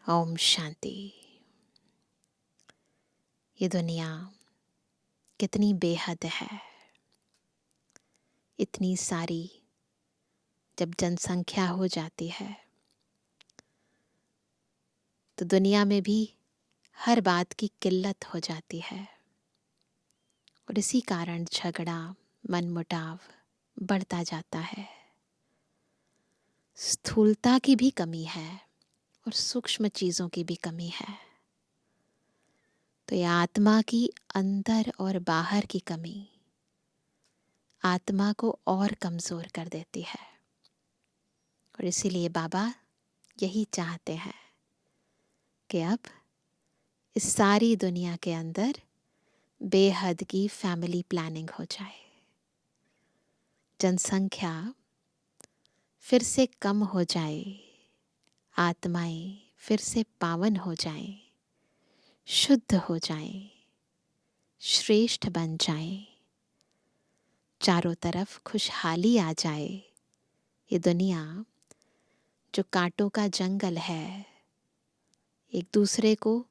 ओम शांति। ये दुनिया कितनी बेहद है। इतनी सारी जब जनसंख्या हो जाती है तो दुनिया में भी हर बात की किल्लत हो जाती है और इसी कारण झगड़ा, मनमुटाव बढ़ता जाता है। स्थूलता की भी कमी है और सूक्ष्म चीज़ों की भी कमी है। तो ये आत्मा की अंदर और बाहर की कमी आत्मा को और कमज़ोर कर देती है। और इसीलिए बाबा यही चाहते हैं कि अब इस सारी दुनिया के अंदर बेहद की फैमिली प्लानिंग हो जाए। जनसंख्या फिर से कम हो जाए, आत्माएं फिर से पावन हो जाएं, शुद्ध हो जाएं, श्रेष्ठ बन जाएं, चारों तरफ खुशहाली आ जाए। ये दुनिया जो कांटों का जंगल है, एक दूसरे को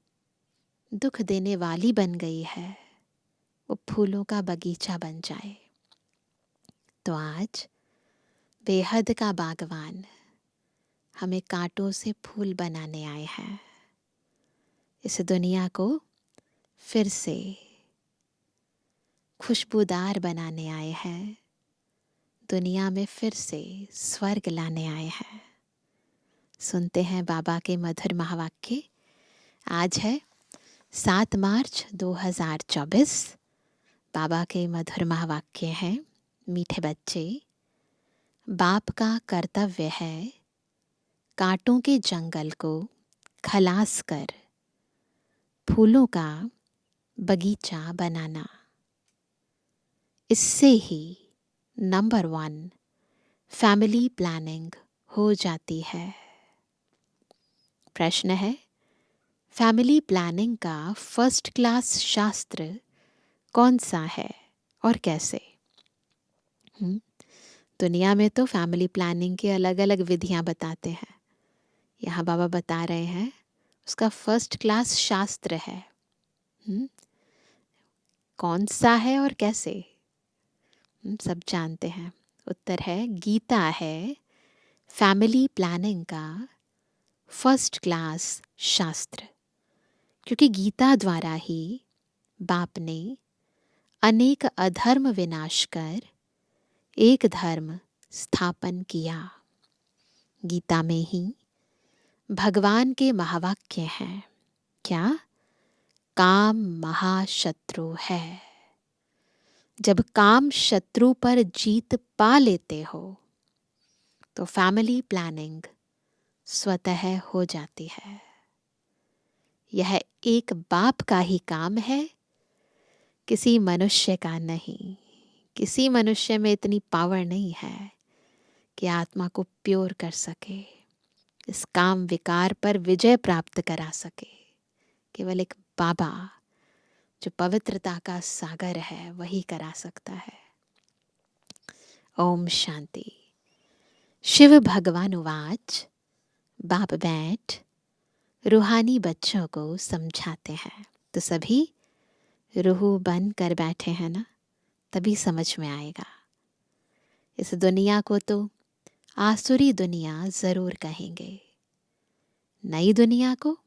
दुख देने वाली बन गई है, वो फूलों का बगीचा बन जाए। तो आज बेहद का बागवान हमें कांटों से फूल बनाने आए हैं। इस दुनिया को फिर से खुशबूदार बनाने आए हैं। दुनिया में फिर से स्वर्ग लाने आए हैं। सुनते हैं बाबा के मधुर महावाक्य। आज है 7 मार्च 2024। बाबा के मधुर महावाक्य हैं, मीठे बच्चे, बाप का कर्तव्य है कांटों के जंगल को खलास कर फूलों का बगीचा बनाना। इससे ही नंबर 1 फैमिली प्लानिंग हो जाती है। प्रश्न है, फैमिली प्लानिंग का फर्स्ट क्लास शास्त्र कौन सा है और कैसे? दुनिया में तो फैमिली प्लानिंग की अलग अलग विधियां बताते हैं। यहाँ बाबा बता रहे हैं उसका फर्स्ट क्लास शास्त्र है। कौन सा है और कैसे? सब जानते हैं। उत्तर है गीता है फैमिली प्लानिंग का फर्स्ट क्लास शास्त्र। क्योंकि गीता द्वारा ही बाप ने अनेक अधर्म विनाश कर एक धर्म स्थापन किया। गीता में ही भगवान के महावाक्य हैं। क्या? काम महाशत्रु है। जब काम शत्रु पर जीत पा लेते हो तो फैमिली प्लानिंग स्वतः हो जाती है। यह एक बाप का ही काम है, किसी मनुष्य का नहीं। किसी मनुष्य में इतनी पावर नहीं है कि आत्मा को प्योर कर सके, इस काम विकार पर विजय प्राप्त करा सके। केवल एक बाबा जो पवित्रता का सागर है वही करा सकता है। ओम शांति। शिव भगवान उवाच। बाप बैठ रूहानी बच्चों को समझाते हैं। तो सभी रूह बन कर बैठे हैं ना, तभी समझ में आएगा। इस दुनिया को तो आसुरी दुनिया जरूर कहेंगे, नई दुनिया को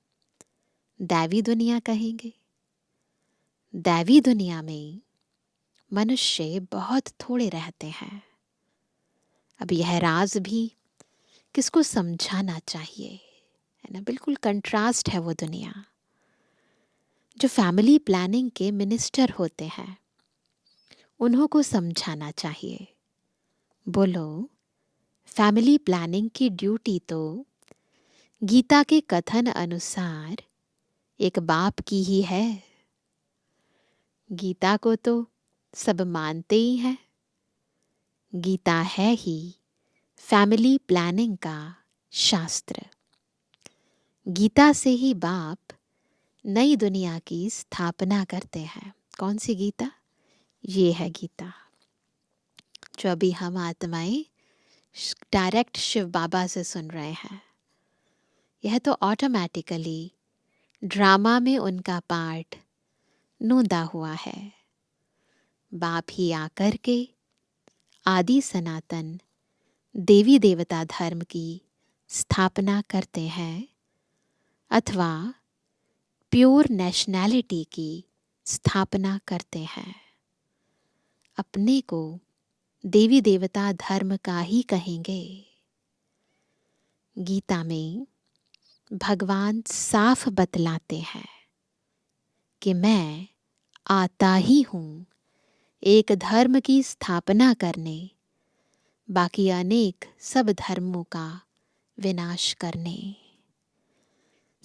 दैवी दुनिया कहेंगे। दैवी दुनिया में मनुष्य बहुत थोड़े रहते हैं। अब यह राज भी किसको समझाना चाहिए, है ना। बिल्कुल कंट्रास्ट है वो दुनिया। जो फैमिली प्लानिंग के मिनिस्टर होते हैं उन्हों को समझाना चाहिए। बोलो, फैमिली प्लानिंग की ड्यूटी तो गीता के कथन अनुसार एक बाप की ही है। गीता को तो सब मानते ही हैं। गीता है ही फैमिली प्लानिंग का शास्त्र। गीता से ही बाप नई दुनिया की स्थापना करते हैं। कौन सी गीता? ये है गीता जो अभी हम आत्माएं डायरेक्ट शिव बाबा से सुन रहे हैं। यह तो ऑटोमेटिकली ड्रामा में उनका पार्ट नूंदा हुआ है। बाप ही आकर के आदि सनातन देवी देवता धर्म की स्थापना करते हैं अथवा प्योर नेशनैलिटी की स्थापना करते हैं। अपने को देवी देवता धर्म का ही कहेंगे। गीता में भगवान साफ बतलाते हैं कि मैं आता ही हूँ एक धर्म की स्थापना करने, बाकी अनेक सब धर्मों का विनाश करने।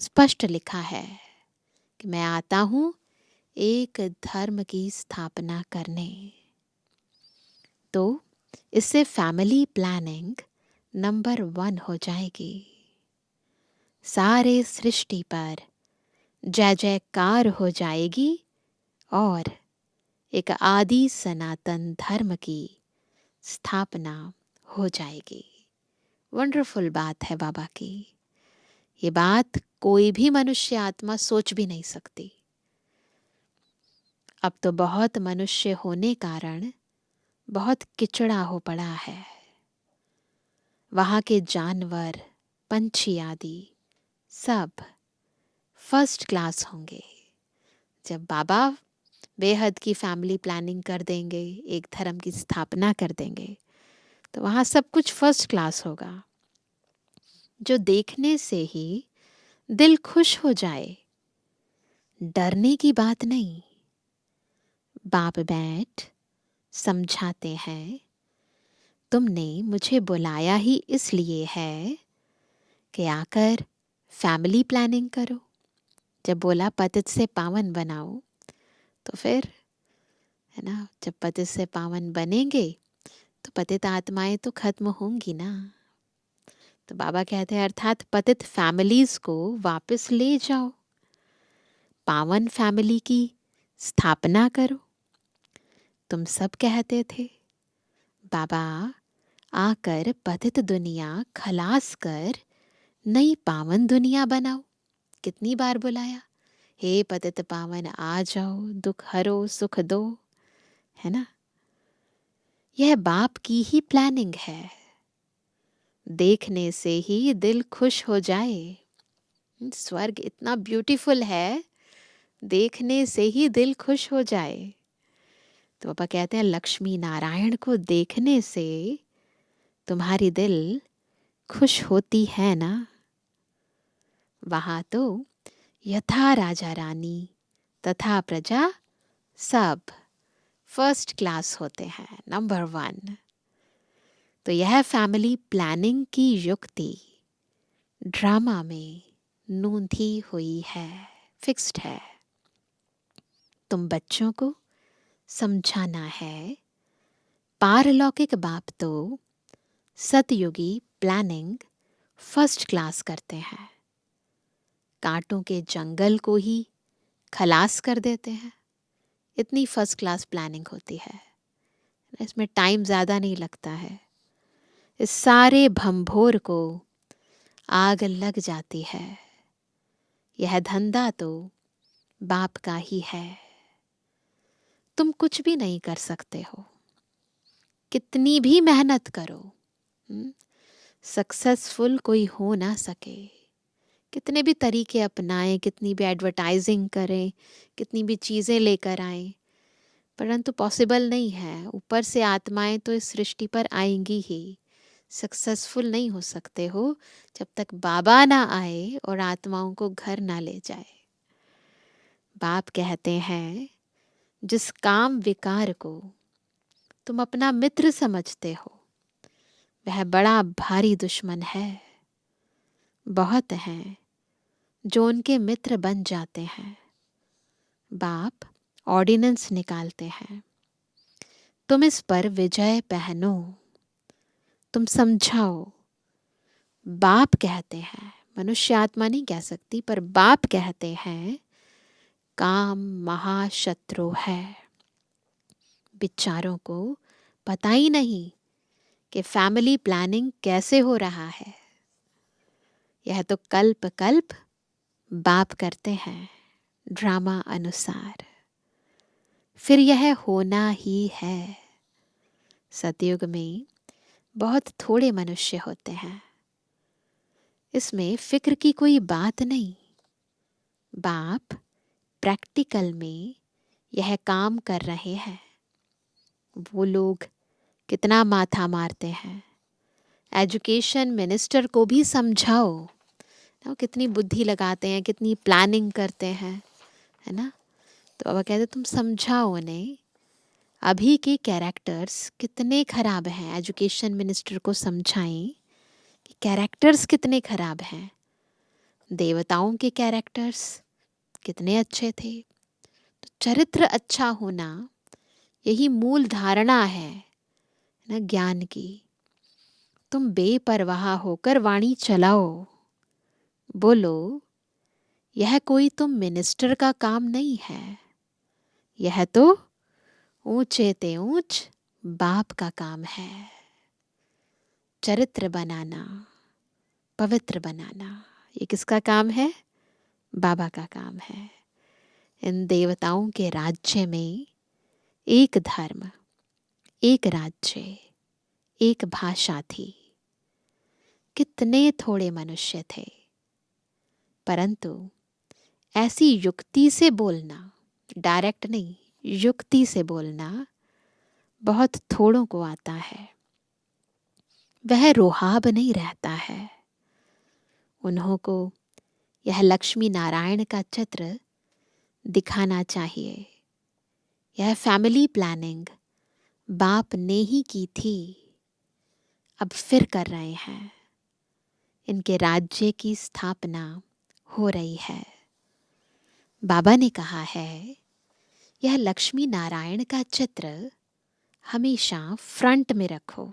स्पष्ट लिखा है कि मैं आता हूँ एक धर्म की स्थापना करने। तो इससे फैमिली प्लानिंग नंबर 1 हो जाएगी। सारे सृष्टि पर जय जयकार हो जाएगी और एक आदि सनातन धर्म की स्थापना हो जाएगी। वंडरफुल बात है बाबा की। ये बात कोई भी मनुष्य आत्मा सोच भी नहीं सकती। अब तो बहुत मनुष्य होने कारण बहुत किचड़ा हो पड़ा है। वहाँ के जानवर, पंछी आदि सब फर्स्ट क्लास होंगे। जब बाबा बेहद की फैमिली प्लानिंग कर देंगे, एक धर्म की स्थापना कर देंगे, तो वहाँ सब कुछ फर्स्ट क्लास होगा, जो देखने से ही दिल खुश हो जाए। डरने की बात नहीं। बाप बैठ समझाते हैं, तुमने मुझे बुलाया ही इसलिए है कि आकर फैमिली प्लानिंग करो। जब बोला पतित से पावन बनाओ, तो फिर है ना, जब पतित से पावन बनेंगे तो पतित आत्माएं तो खत्म होंगी ना। तो बाबा कहते हैं अर्थात पतित फैमिलीज को वापस ले जाओ, पावन फैमिली की स्थापना करो। तुम सब कहते थे बाबा आकर पतित दुनिया खलास कर नई पावन दुनिया बनाओ। कितनी बार बुलाया, हे पतित पावन आ जाओ, दुख हरो सुख दो, है ना। यह बाप की ही प्लानिंग है। देखने से ही दिल खुश हो जाए। स्वर्ग इतना ब्यूटीफुल है, देखने से ही दिल खुश हो जाए। तो पापा कहते हैं लक्ष्मी नारायण को देखने से तुम्हारी दिल खुश होती है ना। वहां तो यथा राजा रानी तथा प्रजा सब फर्स्ट क्लास होते हैं, नंबर 1। तो यह फैमिली प्लानिंग की युक्ति ड्रामा में नूंधी हुई है, फिक्स्ड है। तुम बच्चों को समझाना है, पारलौकिक बाप तो सतयुगी प्लानिंग फर्स्ट क्लास करते हैं, कांटों के जंगल को ही खलास कर देते हैं। इतनी फर्स्ट क्लास प्लानिंग होती है, इसमें टाइम ज़्यादा नहीं लगता है। इस सारे भंभोर को आग लग जाती है। यह धंधा तो बाप का ही है। तुम कुछ भी नहीं कर सकते हो, कितनी भी मेहनत करो, सक्सेसफुल कोई हो ना सके। कितने भी तरीके अपनाएं, कितनी भी एडवर्टाइजिंग करें, कितनी भी चीज़ें लेकर आएं, परंतु पॉसिबल नहीं है। ऊपर से आत्माएं तो इस सृष्टि पर आएंगी ही। सक्सेसफुल नहीं हो सकते हो जब तक बाबा ना आए और आत्माओं को घर ना ले जाए। बाप कहते हैं जिस काम विकार को तुम अपना मित्र समझते हो, वह बड़ा भारी दुश्मन है। बहुत हैं जो उनके मित्र बन जाते हैं। बाप ऑर्डिनेंस निकालते हैं, तुम इस पर विजय पहनो, तुम समझाओ। बाप कहते हैं, मनुष्य आत्मा नहीं कह सकती, पर बाप कहते हैं काम महाशत्रु है। बिचारों को पता ही नहीं कि फैमिली प्लानिंग कैसे हो रहा है। यह तो कल्प कल्प बाप करते हैं ड्रामा अनुसार, फिर यह होना ही है। सतयुग में बहुत थोड़े मनुष्य होते हैं, इसमें फिक्र की कोई बात नहीं। बाप प्रैक्टिकल में यह काम कर रहे हैं। वो लोग कितना माथा मारते हैं, एजुकेशन मिनिस्टर को भी समझाओ ना, कितनी बुद्धि लगाते हैं, कितनी प्लानिंग करते हैं, है ना। तो अब कहते तुम समझाओ उन्हें, अभी के कैरेक्टर्स कितने खराब हैं। एजुकेशन मिनिस्टर को समझाएं कि कैरेक्टर्स कितने खराब हैं। देवताओं के कैरेक्टर्स कितने अच्छे थे। तो चरित्र अच्छा होना यही मूल धारणा है ना ज्ञान की। तुम बेपरवाह होकर वाणी चलाओ, बोलो यह कोई तुम मिनिस्टर का काम नहीं है, यह तो ऊंचे ते ऊंच बाप का काम है। चरित्र बनाना, पवित्र बनाना, ये किसका काम है? बाबा का काम है। इन देवताओं के राज्य में एक धर्म, एक राज्य, एक भाषा थी। कितने थोड़े मनुष्य थे, परंतु ऐसी युक्ति से बोलना, डायरेक्ट नहीं, युक्ति से बोलना बहुत थोड़ों को आता है। वह रोहाब नहीं रहता है। उन्हों को यह लक्ष्मी नारायण का चित्र दिखाना चाहिए। यह फैमिली प्लानिंग बाप ने ही की थी, अब फिर कर रहे हैं। इनके राज्य की स्थापना हो रही है। बाबा ने कहा है यह लक्ष्मी नारायण का चित्र हमेशा फ्रंट में रखो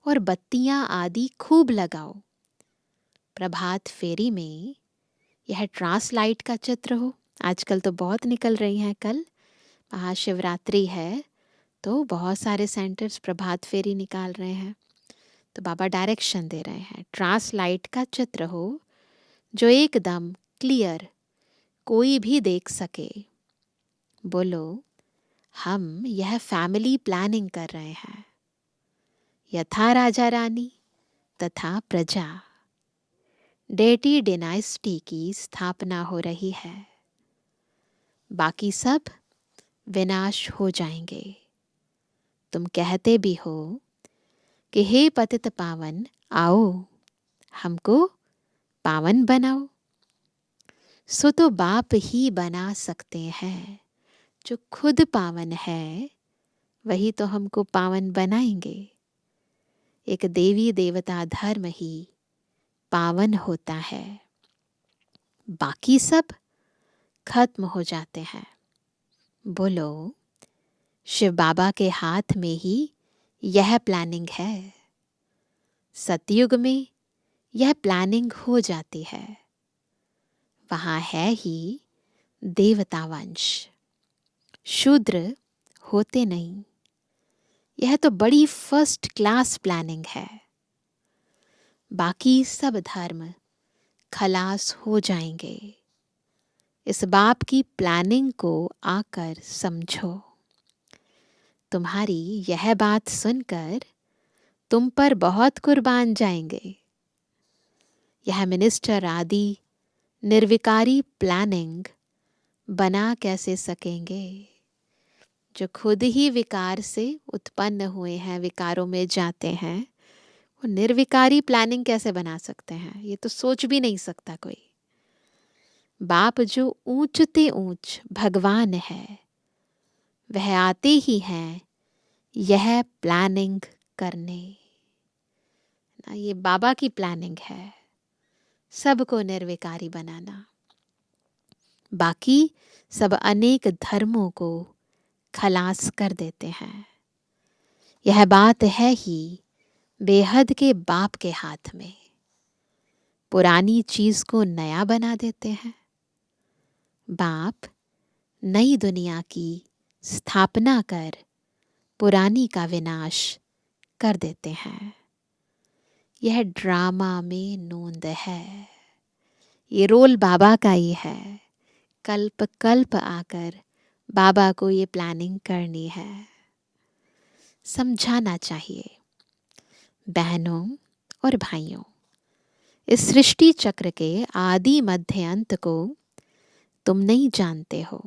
और बत्तियां आदि खूब लगाओ। प्रभात फेरी में यह ट्रांसलाइट का चित्र हो। आजकल तो बहुत निकल रही हैं। कल महाशिवरात्रि है तो बहुत सारे सेंटर्स प्रभात फेरी निकाल रहे हैं। तो बाबा डायरेक्शन दे रहे हैं, ट्रांसलाइट का चित्र हो जो एकदम क्लियर, कोई भी देख सके। बोलो हम यह फैमिली प्लानिंग कर रहे हैं। यथा राजा रानी तथा प्रजा, डेटी डिनाइस्टी की स्थापना हो रही है। बाकी सब विनाश हो जाएंगे। तुम कहते भी हो कि हे पतित पावन आओ हमको पावन बनाओ, सो तो बाप ही बना सकते हैं। जो खुद पावन है वही तो हमको पावन बनाएंगे। एक देवी देवता धर्म ही पावन होता है, बाकी सब खत्म हो जाते हैं। बोलो शिव बाबा के हाथ में ही यह प्लानिंग है। सतयुग में यह प्लानिंग हो जाती है। वहां है ही देवता वंश, शूद्र होते नहीं। यह तो बड़ी फर्स्ट क्लास प्लानिंग है। बाकी सब धर्म खलास हो जाएंगे। इस बाप की प्लानिंग को आकर समझो। तुम्हारी यह बात सुनकर तुम पर बहुत कुर्बान जाएंगे। यह मिनिस्टर आदि निर्विकारी प्लानिंग बना कैसे सकेंगे? जो खुद ही विकार से उत्पन्न हुए हैं, विकारों में जाते हैं, वो निर्विकारी प्लानिंग कैसे बना सकते हैं? ये तो सोच भी नहीं सकता कोई। बाप जो ऊंचते ऊंच भगवान है, वह आते ही हैं यह प्लानिंग करने ना। ये बाबा की प्लानिंग है, सबको निर्विकारी बनाना। बाकी सब अनेक धर्मों को खलास कर देते हैं। यह बात है ही बेहद के बाप के हाथ में। पुरानी चीज को नया बना देते हैं। बाप नई दुनिया की स्थापना कर पुरानी का विनाश कर देते हैं। यह ड्रामा में नोंद है, ये रोल बाबा का ही है। कल्प कल्प आकर बाबा को ये प्लानिंग करनी है। समझाना चाहिए बहनों और भाइयों, इस सृष्टि चक्र के आदि मध्य अंत को तुम नहीं जानते हो,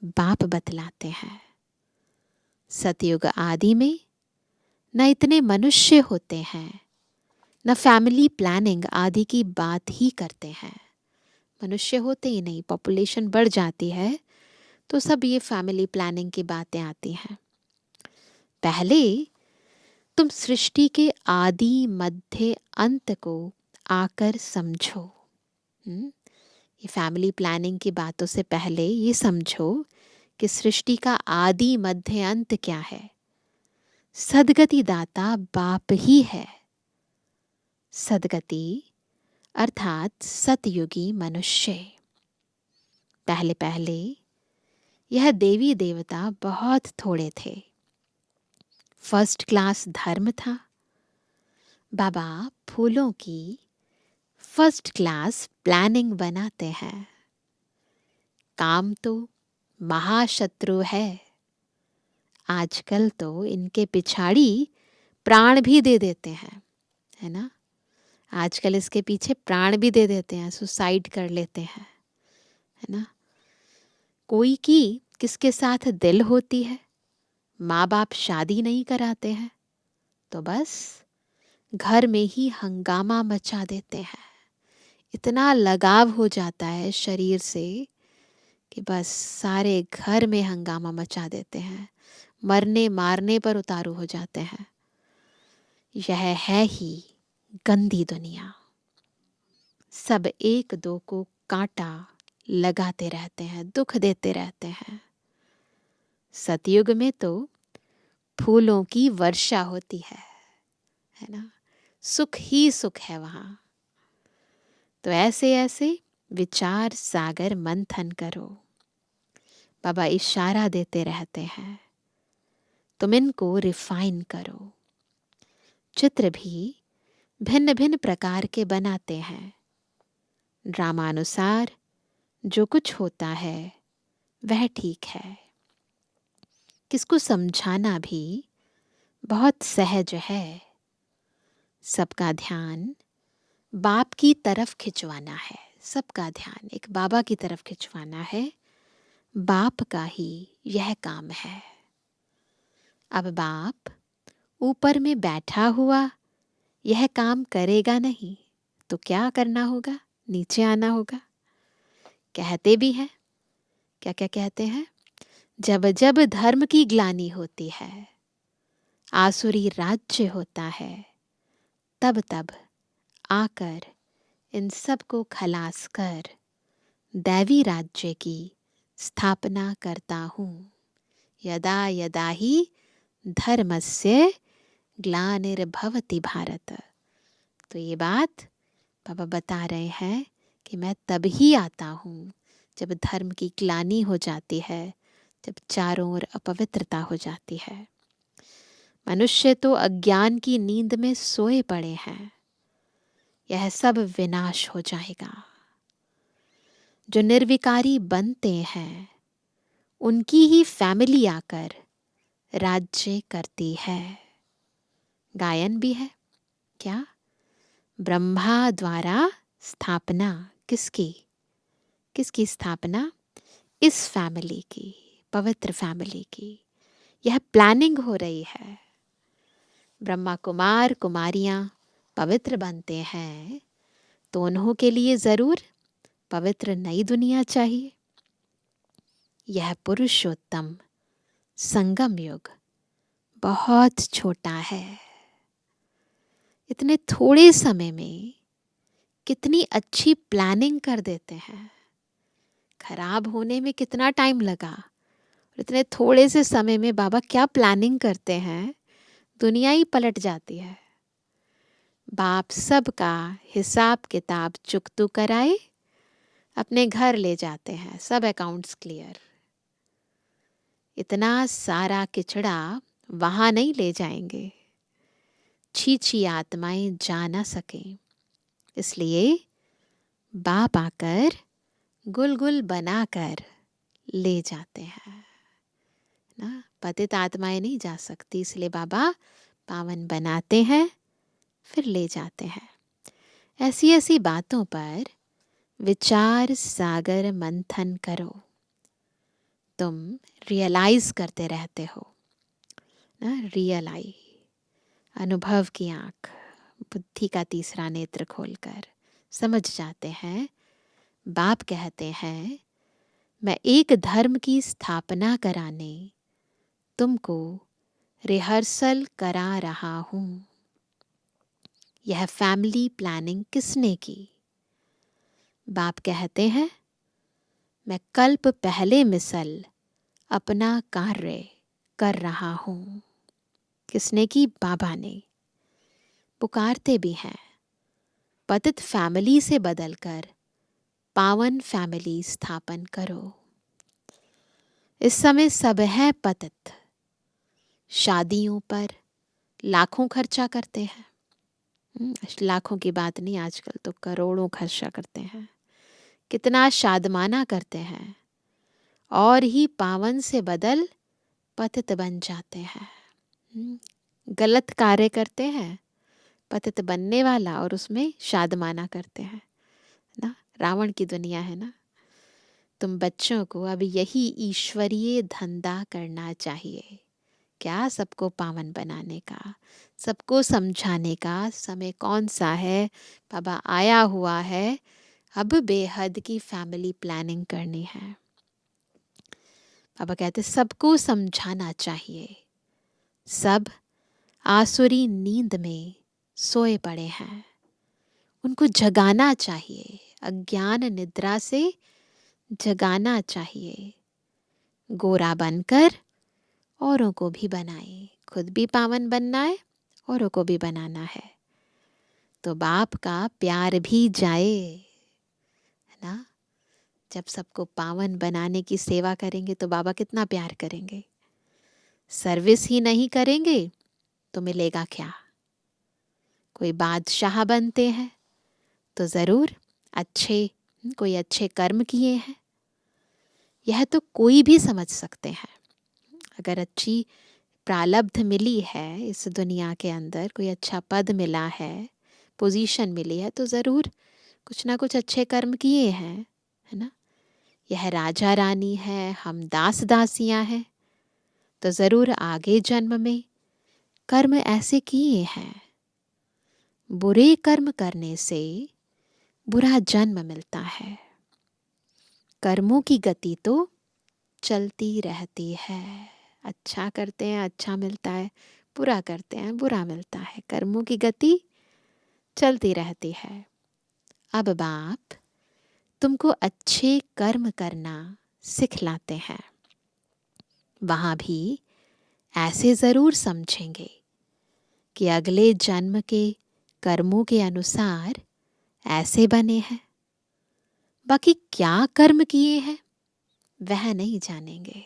बाप बतलाते हैं। सतयुग आदि में न इतने मनुष्य होते हैं, न फैमिली प्लानिंग आदि की बात ही करते हैं। मनुष्य होते ही नहीं, पॉपुलेशन बढ़ जाती है तो सब ये फैमिली प्लानिंग की बातें आती हैं। पहले तुम सृष्टि के आदि मध्य अंत को आकर समझो। ये फैमिली प्लानिंग की बातों से पहले ये समझो कि सृष्टि का आदि मध्य अंत क्या है। सदगति दाता बाप ही है। सदगति अर्थात सतयुगी मनुष्य। पहले पहले यह देवी देवता बहुत थोड़े थे। फर्स्ट क्लास धर्म था। बाबा फूलों की फर्स्ट क्लास प्लानिंग बनाते हैं। काम तो महाशत्रु है। आजकल तो इनके पिछाड़ी प्राण भी दे देते हैं, है ना। आजकल इसके पीछे प्राण भी दे देते हैं, सुसाइड कर लेते हैं, है ना। कोई की किसके साथ दिल होती है, माँ बाप शादी नहीं कराते हैं तो बस घर में ही हंगामा मचा देते हैं। इतना लगाव हो जाता है शरीर से कि बस सारे घर में हंगामा मचा देते हैं, मरने मारने पर उतारू हो जाते हैं। यह है ही गंदी दुनिया। सब एक दो को कांटा लगाते रहते हैं, दुख देते रहते हैं। सतयुग में तो फूलों की वर्षा होती है ना। सुख ही सुख है वहां। तो ऐसे ऐसे विचार सागर मंथन करो। बाबा इशारा देते रहते हैं, तुम इनको रिफाइन करो। चित्र भी भिन्न भिन्न प्रकार के बनाते हैं। ड्रामानुसार जो कुछ होता है वह ठीक है। किसको समझाना भी बहुत सहज है। सबका ध्यान बाप की तरफ खिंचवाना है। सबका ध्यान एक बाबा की तरफ खिंचवाना है। बाप का ही यह काम है। अब बाप ऊपर में बैठा हुआ यह काम करेगा नहीं तो क्या करना होगा, नीचे आना होगा। कहते भी हैं, क्या क्या कहते हैं, जब जब धर्म की ग्लानि होती है, आसुरी राज्य होता है, तब तब आकर इन सब को खलास कर दैवी राज्य की स्थापना करता हूँ। यदा यदा ही धर्मस्य ग्लानिर्भवति भारत। तो ये बात बाबा बता रहे हैं कि मैं तब ही आता हूँ जब धर्म की ग्लानि हो जाती है, जब चारों ओर अपवित्रता हो जाती है। मनुष्य तो अज्ञान की नींद में सोए पड़े हैं। यह सब विनाश हो जाएगा। जो निर्विकारी बनते हैं उनकी ही फैमिली आकर राज्य करती है। गायन भी है क्या, ब्रह्मा द्वारा स्थापना किसकी, किसकी स्थापना, इस फैमिली की, पवित्र फैमिली की। यह प्लानिंग हो रही है। ब्रह्मा कुमार कुमारियां पवित्र बनते हैं तो उन्हों के लिए जरूर पवित्र नई दुनिया चाहिए। यह पुरुषोत्तम संगम युग बहुत छोटा है। इतने थोड़े समय में कितनी अच्छी प्लानिंग कर देते हैं। खराब होने में कितना टाइम लगा, और इतने थोड़े से समय में बाबा क्या प्लानिंग करते हैं, दुनिया ही पलट जाती है। बाप सबका हिसाब किताब चुकतू कराए अपने घर ले जाते हैं, सब अकाउंट्स क्लियर। इतना सारा किचड़ा वहां नहीं ले जाएंगे, छी आत्माएं जा ना सकें, इसलिए बाप आकर गुल बनाकर ले जाते हैं ना। पतित आत्माएं नहीं जा सकती, इसलिए बाबा पावन बनाते हैं फिर ले जाते हैं। ऐसी ऐसी बातों पर विचार सागर मंथन करो, तुम रियलाइज करते रहते हो ना। रियलाई, अनुभव की आंख, बुद्धि का तीसरा नेत्र खोलकर समझ जाते हैं। बाप कहते हैं मैं एक धर्म की स्थापना कराने तुमको रिहर्सल करा रहा हूं। यह फैमिली प्लानिंग किसने की? बाप कहते हैं मैं कल्प पहले मिसल अपना कार्य कर रहा हूं। किसने की? बाबा ने। पुकारते भी हैं, पतित फैमिली से बदलकर पावन फैमिली स्थापन करो। इस समय सब है पतित, शादियों पर लाखों खर्चा करते हैं। लाखों की बात नहीं, आजकल तो करोड़ों खर्चा करते हैं। कितना शादमाना करते हैं और ही पावन से बदल पतित बन जाते हैं। गलत कार्य करते हैं पतित बनने वाला और उसमें शादमाना करते हैं ना। रावण की दुनिया है ना। तुम बच्चों को अब यही ईश्वरीय धंधा करना चाहिए। क्या? सबको पावन बनाने का, सबको समझाने का। समय कौन सा है? बाबा आया हुआ है, अब बेहद की फैमिली प्लानिंग करनी है। बाबा कहते सबको समझाना चाहिए। सब आसुरी नींद में सोए पड़े हैं, उनको जगाना चाहिए। अज्ञान निद्रा से जगाना चाहिए। गोरा बनकर औरों को भी बनाए, खुद भी पावन बनना है, औरों को भी बनाना है। तो बाप का प्यार भी जाए, है ना। जब सबको पावन बनाने की सेवा करेंगे तो बाबा कितना प्यार करेंगे। सर्विस ही नहीं करेंगे तो मिलेगा क्या? कोई बादशाह बनते हैं तो ज़रूर कोई अच्छे कर्म किए हैं, यह तो कोई भी समझ सकते हैं। अगर अच्छी प्रालब्ध मिली है इस दुनिया के अंदर, कोई अच्छा पद मिला है, पोजीशन मिली है, तो ज़रूर कुछ ना कुछ अच्छे कर्म किए हैं, है ना। यह राजा रानी है, हम दास दासियां हैं, तो ज़रूर आगे जन्म में कर्म ऐसे किए हैं। बुरे कर्म करने से बुरा जन्म मिलता है। कर्मों की गति तो चलती रहती है। अच्छा करते हैं अच्छा मिलता है, बुरा करते हैं बुरा मिलता है। कर्मों की गति चलती रहती है। अब बाप तुमको अच्छे कर्म करना सिखलाते हैं। वहां भी ऐसे ज़रूर समझेंगे कि अगले जन्म के कर्मों के अनुसार ऐसे बने हैं। बाकी क्या कर्म किए हैं वह नहीं जानेंगे।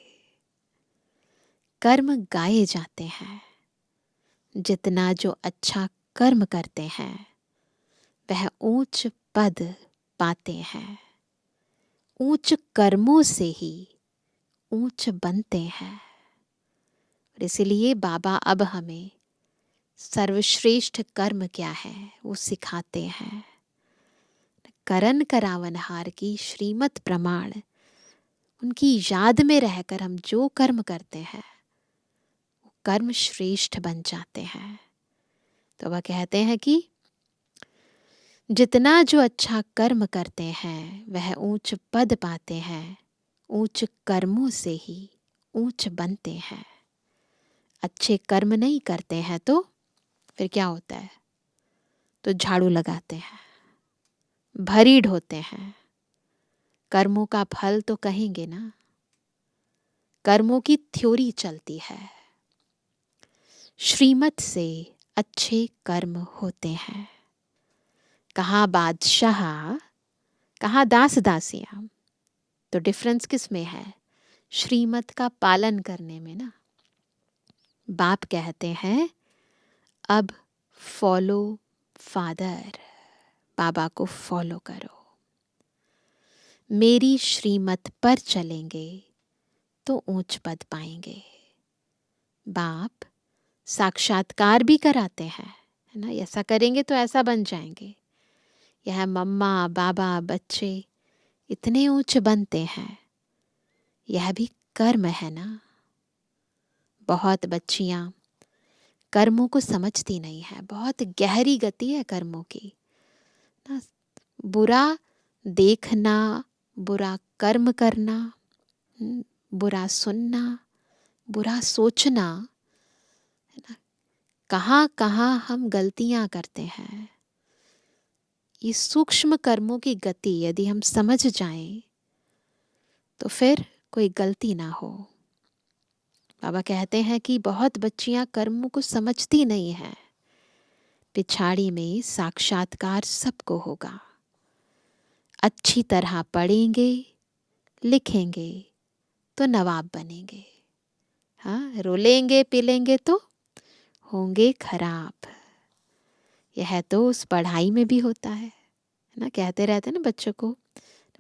कर्म गाए जाते हैं। जितना जो अच्छा कर्म करते हैं वह ऊंच पद पाते हैं। ऊंच कर्मों से ही ऊंच बनते हैं। और इसीलिए बाबा अब हमें सर्वश्रेष्ठ कर्म क्या है वो सिखाते हैं। करन करावनहार की श्रीमत प्रमाण, उनकी याद में रहकर हम जो कर्म करते हैं वो कर्म श्रेष्ठ बन जाते हैं। तो वह कहते हैं कि जितना जो अच्छा कर्म करते हैं वह ऊंच पद पाते हैं। ऊंच कर्मों से ही ऊंच बनते हैं। अच्छे कर्म नहीं करते हैं तो फिर क्या होता है? तो झाड़ू लगाते हैं, भरी ढोते हैं। कर्मों का फल तो कहेंगे ना। कर्मों की थ्योरी चलती है। श्रीमत से अच्छे कर्म होते हैं। कहाँ बादशाह, कहाँ दास दासियां। तो डिफरेंस किस में है? श्रीमत का पालन करने में ना। बाप कहते हैं अब फॉलो फादर, बाबा को फॉलो करो। मेरी श्रीमत पर चलेंगे तो ऊंच पद पाएंगे। बाप साक्षात्कार भी कराते हैं, है ना, ऐसा करेंगे तो ऐसा बन जाएंगे। यह मम्मा बाबा बच्चे इतने ऊंच बनते हैं, यह भी कर्म है ना। बहुत बच्चियां कर्मों को समझती नहीं है, बहुत गहरी गति है कर्मों की ना। बुरा देखना, बुरा कर्म करना, बुरा सुनना, बुरा सोचना, है ना, कहाँ कहाँ हम गलतियां करते हैं। ये सूक्ष्म कर्मों की गति यदि हम समझ जाएं तो फिर कोई गलती ना हो। बाबा कहते हैं कि बहुत बच्चियां कर्मों को समझती नहीं हैं। पिछाड़ी में साक्षात्कार सबको होगा। अच्छी तरह पढ़ेंगे लिखेंगे तो नवाब बनेंगे। हाँ, रोलेंगे पिलेंगे तो होंगे खराब। यह तो उस पढ़ाई में भी होता है ना। कहते रहते हैं ना बच्चों को,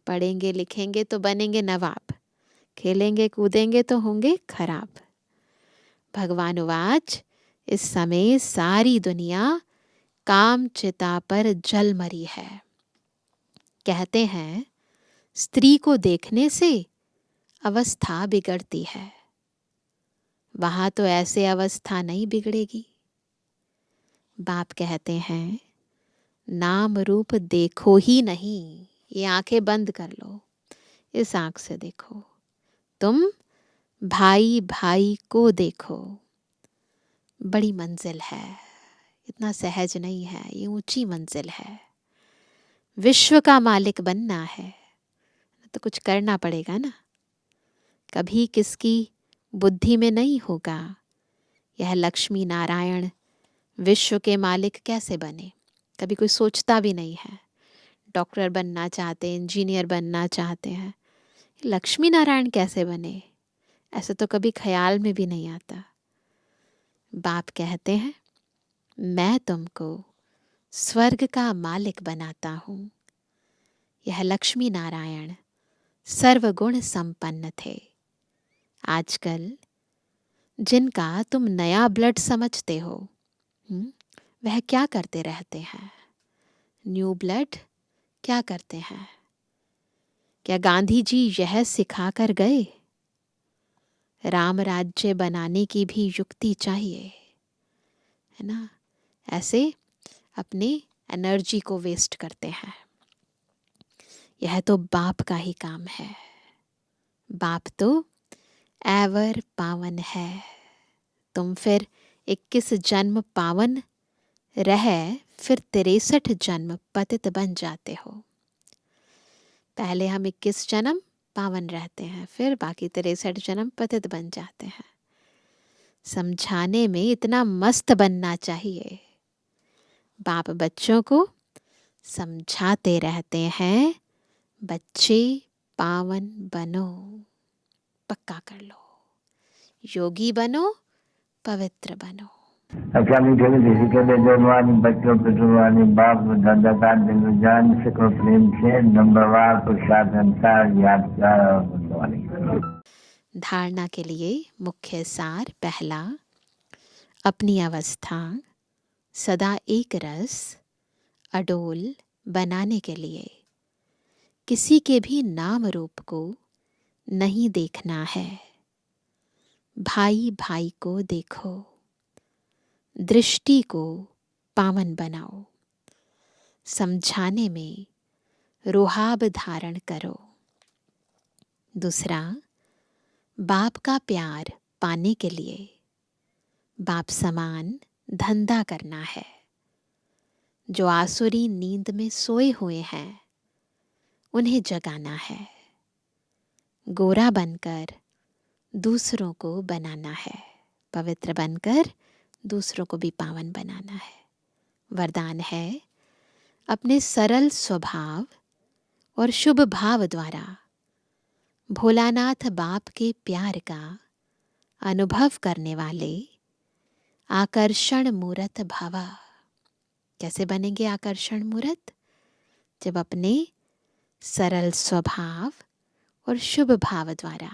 पढ़ेंगे लिखेंगे तो बनेंगे नवाब, खेलेंगे कूदेंगे तो होंगे खराब। भगवान उवाच, इस समय सारी दुनिया काम चिता पर जल मरी है। कहते हैं स्त्री को देखने से अवस्था बिगड़ती है। वहां तो ऐसे अवस्था नहीं बिगड़ेगी। बाप कहते हैं नाम रूप देखो ही नहीं। ये आंखें बंद कर लो, इस आंख से देखो। तुम भाई भाई को देखो। बड़ी मंजिल है, इतना सहज नहीं है, ये ऊंची मंजिल है। विश्व का मालिक बनना है तो कुछ करना पड़ेगा ना। कभी किसकी बुद्धि में नहीं होगा यह लक्ष्मी नारायण विश्व के मालिक कैसे बने। कभी कोई सोचता भी नहीं है। डॉक्टर बनना चाहते हैं, इंजीनियर बनना चाहते हैं, लक्ष्मी नारायण कैसे बने, ऐसा तो कभी ख्याल में भी नहीं आता। बाप कहते हैं मैं तुमको स्वर्ग का मालिक बनाता हूं। यह लक्ष्मी नारायण सर्वगुण संपन्न थे। आजकल जिनका तुम नया ब्लड समझते हो, वह क्या करते रहते हैं। न्यू ब्लड क्या करते हैं। क्या गांधी जी यह सिखा कर गए, राम राज्य बनाने की भी युक्ति चाहिए, है ना। ऐसे अपनी एनर्जी को वेस्ट करते हैं। यह तो बाप का ही काम है। बाप तो एवर पावन है। तुम फिर 21 जन्म पावन रह फिर 63 जन्म पतित बन जाते हो। पहले हम 21 जन्म पावन रहते हैं, फिर बाकी 63 जन्म पतित बन जाते हैं। समझाने में इतना मस्त बनना चाहिए। बाप बच्चों को समझाते रहते हैं, बच्चे पावन बनो, पक्का कर लो, योगी बनो, पवित्र बनो। अच्छा मीठे मीठे सिक्के बेजोड़वानी बच्चों पे जुड़वानी बाप दादा का दिल जान सिको प्रेम से नंबरवार पुरुषार्थ अनुसार याद कर और बनवानी। धारणा के लिए मुख्य सार पहला, अपनी अवस्था सदा एक रस अडोल बनाने के लिए किसी के भी नाम रूप को नहीं देखना है। भाई भाई को देखो, दृष्टि को पावन बनाओ, समझाने में रुहाब धारण करो। दूसरा, बाप का प्यार पाने के लिए बाप समान धंधा करना है। जो आसुरी नींद में सोए हुए हैं उन्हें जगाना है। गोरा बनकर दूसरों को बनाना है, पवित्र बनकर दूसरों को भी पावन बनाना है। वरदान है अपने सरल स्वभाव और शुभ भाव द्वारा भोलानाथ बाप के प्यार का अनुभव करने वाले आकर्षण मूरत भवा। कैसे बनेंगे आकर्षण मूर्त? जब अपने सरल स्वभाव और शुभ भाव द्वारा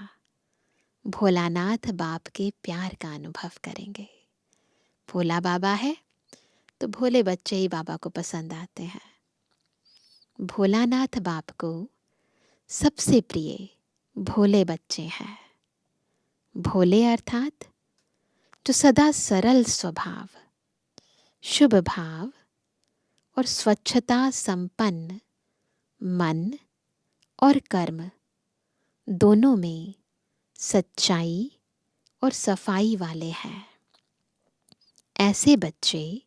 भोलानाथ बाप के प्यार का अनुभव करेंगे। भोला बाबा है तो भोले बच्चे ही बाबा को पसंद आते हैं। भोलानाथ बाप को सबसे प्रिय भोले बच्चे हैं। भोले अर्थात जो सदा सरल स्वभाव, शुभ भाव और स्वच्छता संपन्न मन और कर्म दोनों में सच्चाई और सफाई वाले हैं। ऐसे बच्चे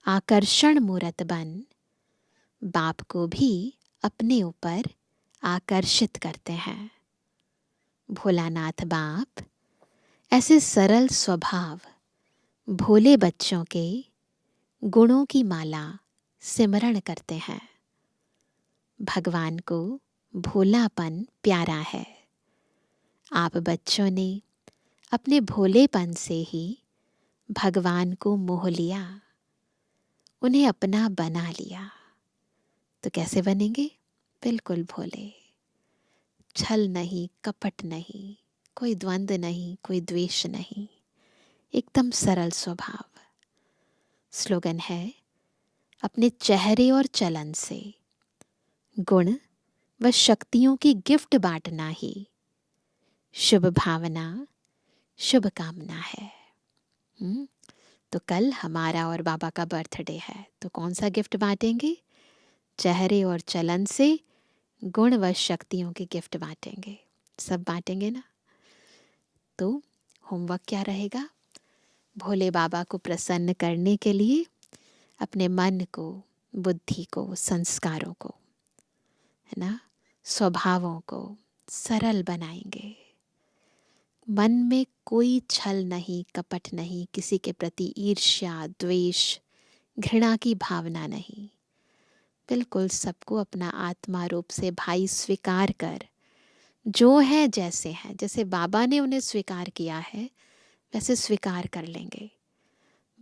आकर्षण मूर्त बन बाप को भी अपने ऊपर आकर्षित करते हैं। भोलानाथ बाप ऐसे सरल स्वभाव भोले बच्चों के गुणों की माला सिमरण करते हैं। भगवान को भोलापन प्यारा है। आप बच्चों ने अपने भोलेपन से ही भगवान को मोह लिया, उन्हें अपना बना लिया। तो कैसे बनेंगे? बिल्कुल भोले, छल नहीं, कपट नहीं, कोई द्वंद्व नहीं, कोई द्वेष नहीं, एकदम सरल स्वभाव। स्लोगन है, अपने चेहरे और चलन से गुण व शक्तियों की गिफ्ट बांटना ही शुभ भावना, शुभ कामना है। तो कल हमारा और बाबा का बर्थडे है, तो कौन सा गिफ्ट बांटेंगे? चेहरे और चलन से गुण व शक्तियों की गिफ्ट बांटेंगे। सब बांटेंगे ना? तो होमवर्क क्या रहेगा? भोले बाबा को प्रसन्न करने के लिए अपने मन को, बुद्धि को, संस्कारों को, है ना, स्वभावों को सरल बनाएंगे। मन में कोई छल नहीं, कपट नहीं, किसी के प्रति ईर्ष्या, द्वेष, घृणा की भावना नहीं। बिल्कुल सबको अपना आत्मा रूप से भाई स्वीकार कर, जो है जैसे है, जैसे बाबा ने उन्हें स्वीकार किया है वैसे स्वीकार कर लेंगे।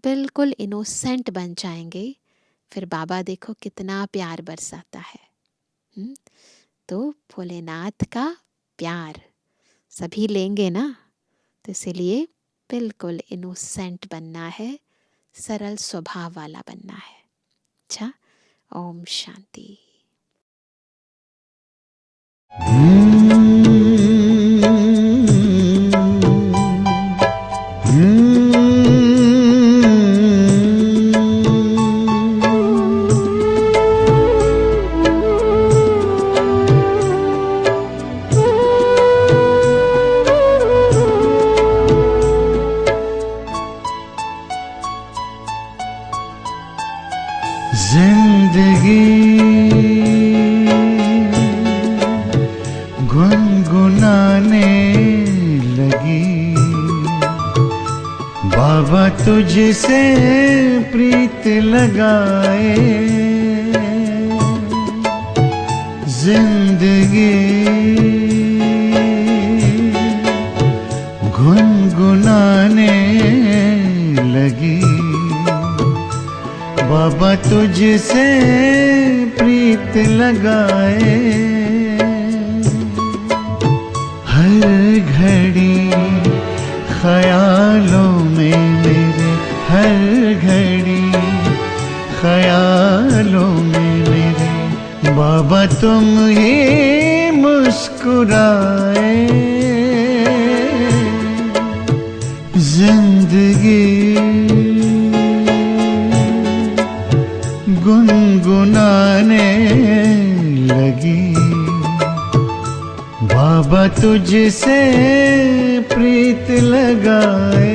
बिल्कुल इनोसेंट बन जाएंगे। फिर बाबा देखो कितना प्यार बरसाता है। तो भोलेनाथ का प्यार सभी लेंगे ना, तो इसलिए बिल्कुल इनोसेंट बनना है, सरल स्वभाव वाला बनना है। अच्छा, ओम शांति। तुझसे प्रीत लगाए जिंदगी गुनगुनाने लगी। बाबा तुझसे प्रीत लगाए, हर घड़ी ख्यालों में मेरे, हर घड़ी ख्यालों में मेरे बाबा तुम ही मुस्कुराए। जिंदगी गुनगुनाने लगी। बाबा तुझसे प्रीत लगाए।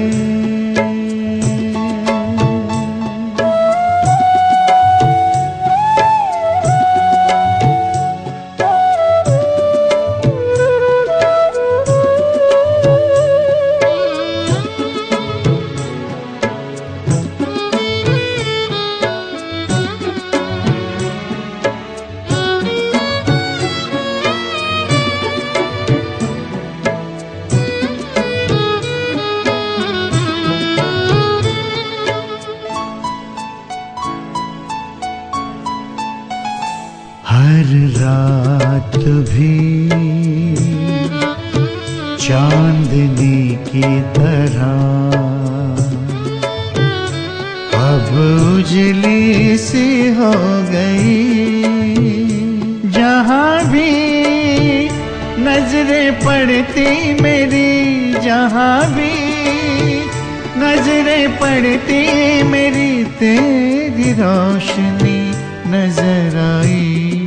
तरह अब उजली सी हो गई। जहाँ भी नजरें पड़ती मेरी, जहाँ भी नजरें पड़ती मेरी, तेरी रोशनी नजर आई।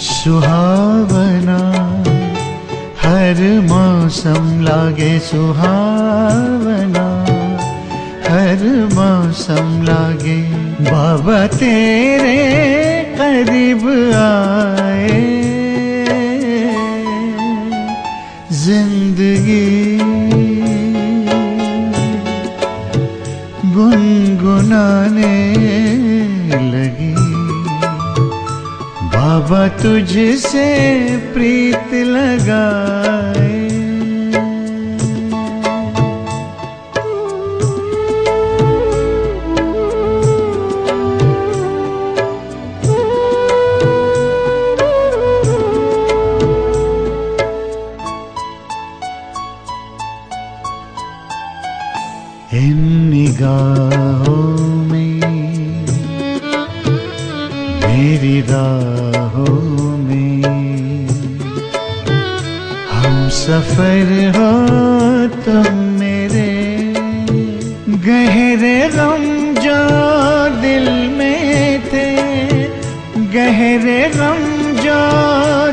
सुहावना हर मौसम लागे, सुहावना हर मौसम लागे। बाबा तेरे करीब आए, जिंदगी गुनगुनाने लगी। बाबा तुझसे प्रीत लगाए। इन निगाहों में, मेरी राहों में, हम सफर हो तुम मेरे। गहरे गम जो दिल में थे, गहरे गम जो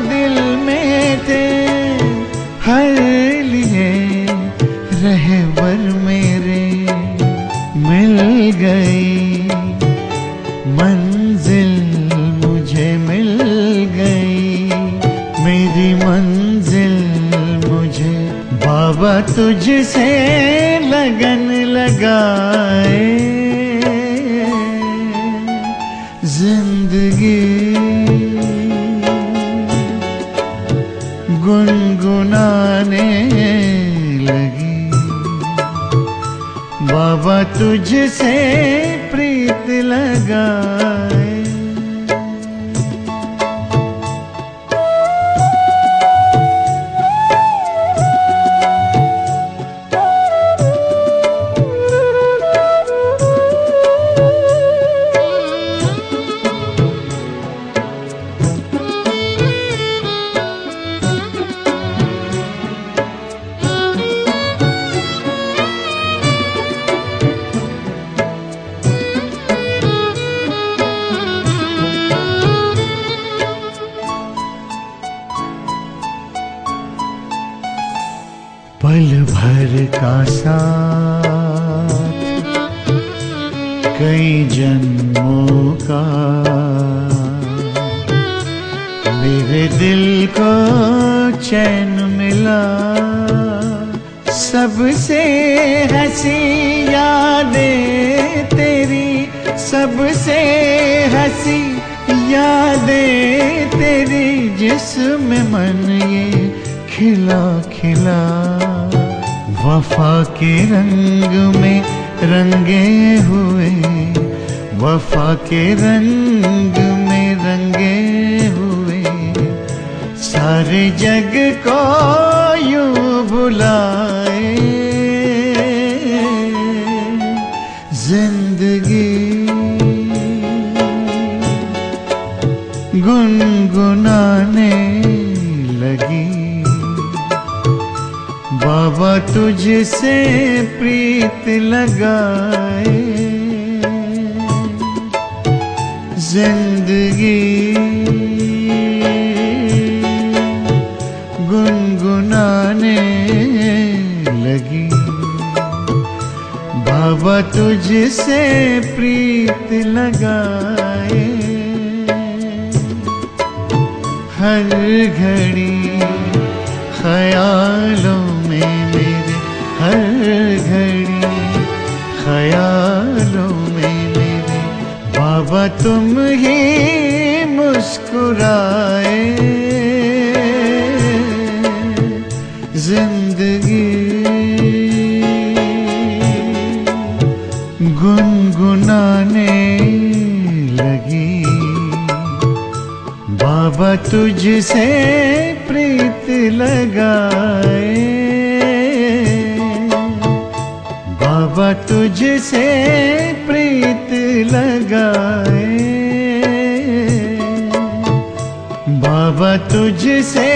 दिल में थे, हर लिए रहबर मेरे मिल गई। मंजिल मुझे मिल गई, मेरी मंजिल मुझे। बाबा तुझसे लगन लगाए, जिंदगी गुनगुनाने लगी। बाबा तुझसे प्रीत लगाए। पल भर का साथ कई जन्मों का, मेरे दिल को चैन मिला। सबसे हंसी यादें तेरी, सबसे हंसी यादें तेरी, जिसमें मन ये खिला खिला। वफा के रंग में रंगे हुए, वफा के रंग में रंगे हुए, सारे जग को यूं बुलाए। जिंदगी गुनगुनाने लगी। बाबा तुझसे प्रीत लगाए। जिंदगी गुनगुनाने लगी। बाबा तुझसे प्रीत लगाए। हर घड़ी ख्यालों में मेरे, हर घड़ी ख्यालों में मेरे, बाबा तुम ही मुस्कुराए। जिंदगी गुनगुनाने लगी। बाबा तुझसे प्रीत लगाए। तुझसे प्रीत लगाए, बाबा तुझसे